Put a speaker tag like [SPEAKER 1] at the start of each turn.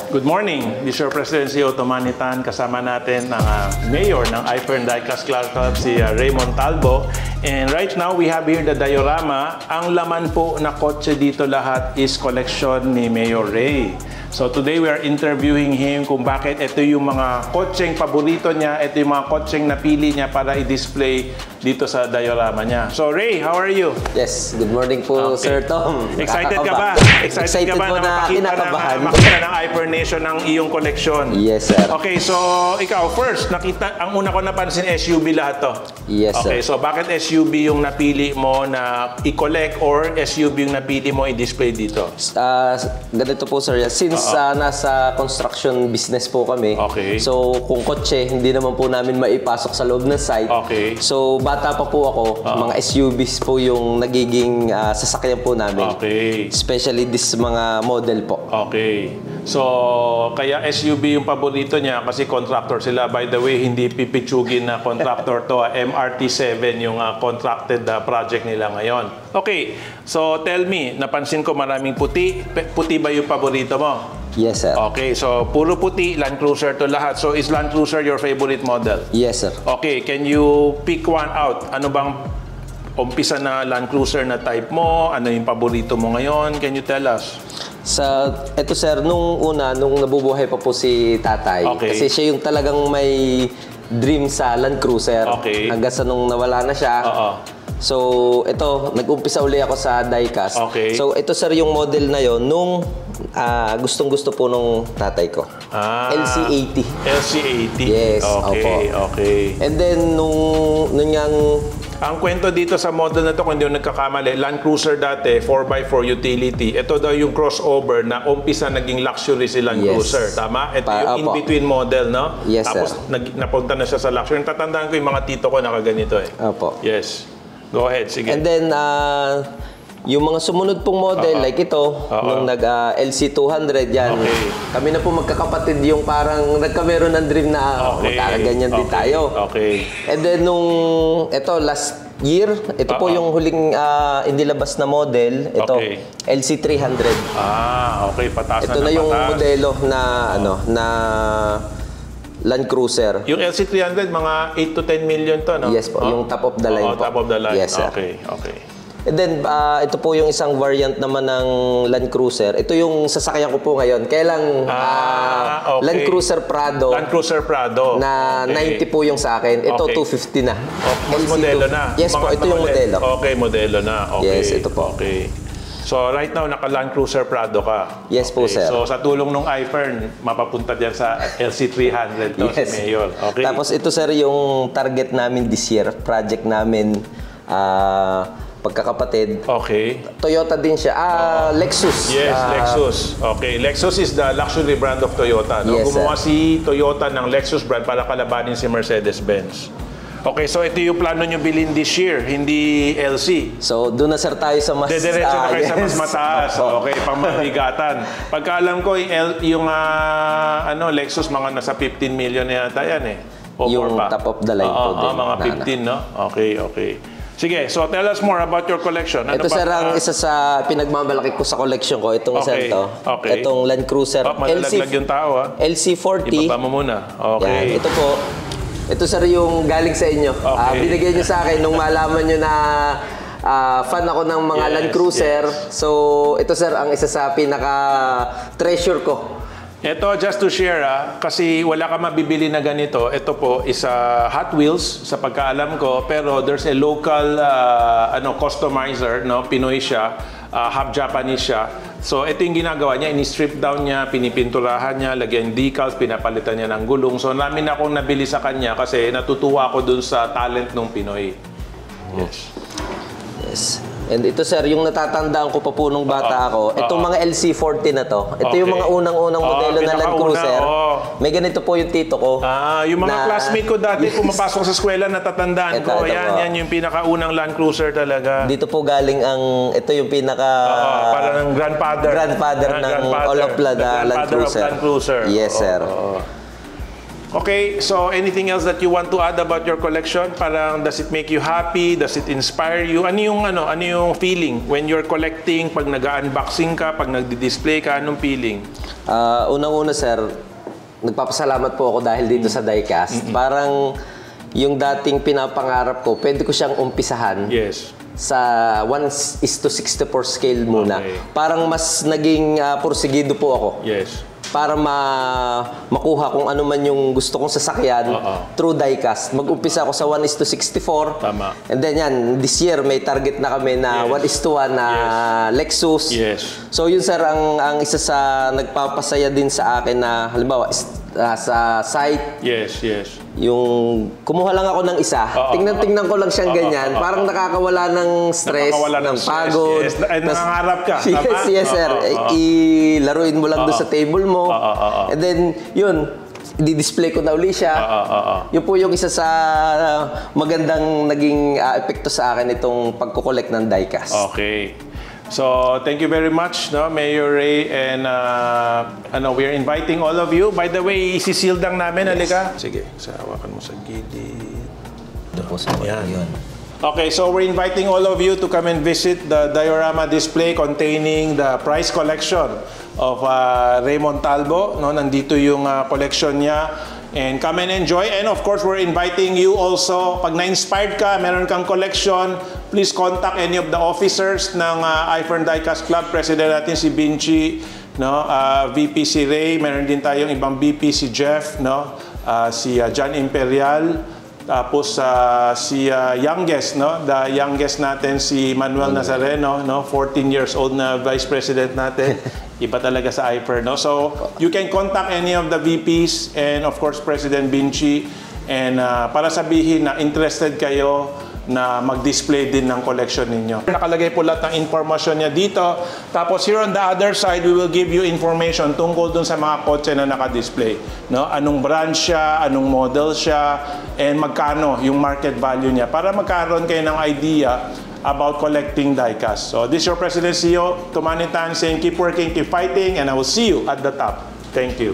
[SPEAKER 1] Good morning. This is your President CEO Tomanitan. Kasama natin ang Mayor ng iFern Diecast Club, si Raymond Talbo. And right now, we have here the diorama. Ang laman po na kotse dito lahat is collection ni Mayor Ray. So today, we are interviewing him kung bakit ito yung mga kotseng paborito niya, ito yung mga kotseng napili niya para i-display dito sa diorama niya. So Ray, how are you?
[SPEAKER 2] Yes, good morning po, Sir Tom.
[SPEAKER 1] Excited ka ba? Excited ka ba
[SPEAKER 2] po
[SPEAKER 1] na makita ng iFern Nation ng iyong collection?
[SPEAKER 2] Yes, sir.
[SPEAKER 1] Okay, so ikaw first, ang una ko napansin SUV lahat to.
[SPEAKER 2] Yes, sir.
[SPEAKER 1] Okay, so bakit SUV yung napili mo na i-collect or SUV yung napili mo i-display dito?
[SPEAKER 2] Ganito po, sir. Since nasa construction business po kami, so kung kotse, hindi naman po namin maipasok sa loob ng site.
[SPEAKER 1] Okay.
[SPEAKER 2] So bata pa po ako, mga SUVs po yung nagiging sasakyan po namin.
[SPEAKER 1] Okay.
[SPEAKER 2] Especially this mga model po.
[SPEAKER 1] Okay. So, kaya SUV yung paborito niya kasi contractor sila. By the way, hindi pipitsugin na contractor to. MRT7 yung contracted project nila ngayon. Okay. So, tell me, napansin ko maraming puti. Puti ba yung paborito mo?
[SPEAKER 2] Yes, sir.
[SPEAKER 1] Okay. So, puro puti, Land Cruiser to lahat. So, is Land Cruiser your favorite model?
[SPEAKER 2] Yes, sir.
[SPEAKER 1] Okay. Can you pick one out? Ano bang umpisa na Land Cruiser na type mo? Ano yung paborito mo ngayon? Can you tell us?
[SPEAKER 2] Ito sir, nung nabubuhay pa po si tatay, kasi siya yung talagang may dream sa Land Cruiser. Hanggang sa nung nawala na siya. So, ito, nag-umpisa uli ako sa diecast. So, ito sir yung model na yon nung gustong-gusto po nung tatay ko. LC80.
[SPEAKER 1] LC80?
[SPEAKER 2] Yes,
[SPEAKER 1] okay,
[SPEAKER 2] opo.
[SPEAKER 1] Okay.
[SPEAKER 2] And then, nung
[SPEAKER 1] ang kwento dito sa model na to, kung hindi ko nagkakamali, Land Cruiser dati, 4x4 utility. Ito daw yung crossover na umpisa naging luxury si Land Cruiser. Tama? Ito yung in-between model, no?
[SPEAKER 2] Yes,
[SPEAKER 1] tapos napunta na siya sa luxury. Tatandaan ko yung mga tito ko nakaganito eh.
[SPEAKER 2] Opo.
[SPEAKER 1] Yes. Go ahead, sige.
[SPEAKER 2] And then, yung mga sumunod pong model, like ito, nung LC200 yan, kami na po magkakapatid yung parang nagkameron ng dream na magkakaganyan din tayo. And then nung, ito, last year, ito po yung huling inilabas na model, ito, LC300.
[SPEAKER 1] Okay, pataas
[SPEAKER 2] ito na yung modelo na, na Land Cruiser.
[SPEAKER 1] Yung LC300, mga 8 to 10 million to, no?
[SPEAKER 2] Yes po, yung top of the line po.
[SPEAKER 1] Top of the line.
[SPEAKER 2] Yes, sir.
[SPEAKER 1] Okay.
[SPEAKER 2] And then, ito po yung isang variant naman ng Land Cruiser. Ito yung sasakyan ko po ngayon. Kailang Land Cruiser Prado.
[SPEAKER 1] Land Cruiser Prado.
[SPEAKER 2] Na 90 po yung sa akin. Ito, 250 na.
[SPEAKER 1] Mas modelo na?
[SPEAKER 2] Yes po, ito yung modelo.
[SPEAKER 1] Okay, modelo na.
[SPEAKER 2] Yes, ito po.
[SPEAKER 1] Okay. So, right now, naka-Land Cruiser Prado ka?
[SPEAKER 2] Yes po, sir.
[SPEAKER 1] So, sa tulong ng iFern, mapapunta dyan sa LC300 to, si Mayor. Okay.
[SPEAKER 2] Tapos, ito, sir, yung target namin this year, project namin, pagkakapatid. Toyota din siya. Lexus.
[SPEAKER 1] Yes, Lexus. Okay. Lexus is the luxury brand of Toyota. No?
[SPEAKER 2] Yes,
[SPEAKER 1] gumawa si Toyota ng Lexus brand para kalabanin si Mercedes-Benz. Okay, so ito yung plano nyo bilhin this year, hindi LC.
[SPEAKER 2] So, doon na sir tayo sa mas...
[SPEAKER 1] Dediretso na kayo sa mas mataas. Okay, pangmabigatan. Pagkaalam ko, yung Lexus, mga nasa 15 million na yata yan eh.
[SPEAKER 2] Yung top of the line po din.
[SPEAKER 1] Mga 15, no? Okay. Sige, so tell us more about your collection.
[SPEAKER 2] Ito sir, ang isa sa pinagmamalaki ko sa collection ko, itong isa ito. Itong Land Cruiser LC40.
[SPEAKER 1] Ibaba mo muna.
[SPEAKER 2] Yan, ito po. Ito sir yung galing sa inyo. Binigay nyo sa akin nung malaman nyo na fan ako ng mga Land Cruiser. So, ito sir, ang isa sa pinaka-treasure ko.
[SPEAKER 1] Ito, just to share, kasi wala ka mabibili na ganito. Ito po is Hot Wheels, sa pagkaalam ko. Pero there's a local customizer, no? Pinoy siya, half Japanese siya. So, ito yung ginagawa niya. Ini-strip down niya, pinipinturahan niya, lagyan decals, pinapalitan niya ng gulong. So, namin akong nabili sa kanya kasi natutuwa ako dun sa talent ng Pinoy. Yes.
[SPEAKER 2] And ito sir, yung natatandaan ko pa po nung bata ako, itong mga LC40 na to, ito yung mga unang-unang modelo na Land Cruiser. May ganito po yung tito ko.
[SPEAKER 1] Yung mga classmate ko dati, pumapasok sa eskwela, natatandaan ko. Yan yung pinakaunang Land Cruiser talaga.
[SPEAKER 2] Dito po galing ito yung
[SPEAKER 1] parang grandfather.
[SPEAKER 2] Grandfather ng all of Land Cruiser.
[SPEAKER 1] Land Cruiser.
[SPEAKER 2] Yes, sir.
[SPEAKER 1] Okay, so anything else that you want to add about your collection? Parang does it make you happy? Does it inspire you? Ano yung feeling when you're collecting, pag nag-unboxing ka, pag nagdi-display ka, anong feeling?
[SPEAKER 2] Unang-una sir, nagpapasalamat po ako dahil dito sa diecast. Parang yung dating pinapangarap ko, pwede ko siyang umpisahan.
[SPEAKER 1] Yes.
[SPEAKER 2] Sa 1:64 scale muna.
[SPEAKER 1] Okay.
[SPEAKER 2] Parang mas naging porsigido po ako.
[SPEAKER 1] Yes.
[SPEAKER 2] Para makuha kung ano man yung gusto kong sasakyan through diecast. Mag-umpisa ako sa 1:64.
[SPEAKER 1] Tama.
[SPEAKER 2] And then yan, this year may target na kami na 1:1 na Lexus.
[SPEAKER 1] Yes.
[SPEAKER 2] So yun sir, ang isa sa nagpapasaya din sa akin na halimbawa sa site.
[SPEAKER 1] Yes, yes.
[SPEAKER 2] Yung kumuha lang ako ng isa, tingnan ko lang siyang ganyan, parang nakakawala ng stress, ng pagod.
[SPEAKER 1] Yes. Ay, nangangarap ka.
[SPEAKER 2] Yes, sir. Ilaruin mo lang doon sa table mo. And then, yun, i-display ko na uli siya. Yun po yung isa sa magandang naging epekto sa akin itong pagkukolekt ng diecast.
[SPEAKER 1] Okay. So, thank you very much, no, Mayor Ray, and we're inviting all of you. By the way, isi-seal lang namin, halika. Sige, hawakan mo sa gilid.
[SPEAKER 2] Ito po sa yun.
[SPEAKER 1] Okay, so we're inviting all of you to come and visit the diorama display containing the prize collection of Raymond Talbo. No, nandito yung collection niya. And come and enjoy. And of course, we're inviting you also. Pag na-inspired ka, meron kang collection, please contact any of the officers ng iFern Diecast Club. President natin si Binchi, no? VP si Ray, meron din tayong ibang VP si Jeff, no? Si John Imperial, tapos si youngest, no? The youngest natin si Manuel Nazareno, no? 14 years old na Vice President natin. Iba talaga sa iFern, no? So, you can contact any of the VPs and of course President Binchi, and para sabihin na interested kayo na mag-display din ng collection ninyo. Nakalagay po lahat ng informasyon niya dito. Tapos here on the other side, we will give you information tungkol dun sa mga kotse na naka-display. No? Anong brand siya, anong model siya, and magkano yung market value niya para magkaroon kayo ng idea about collecting diecast. So this is your President CEO, Tomanitan, saying keep working, keep fighting, and I will see you at the top. Thank you.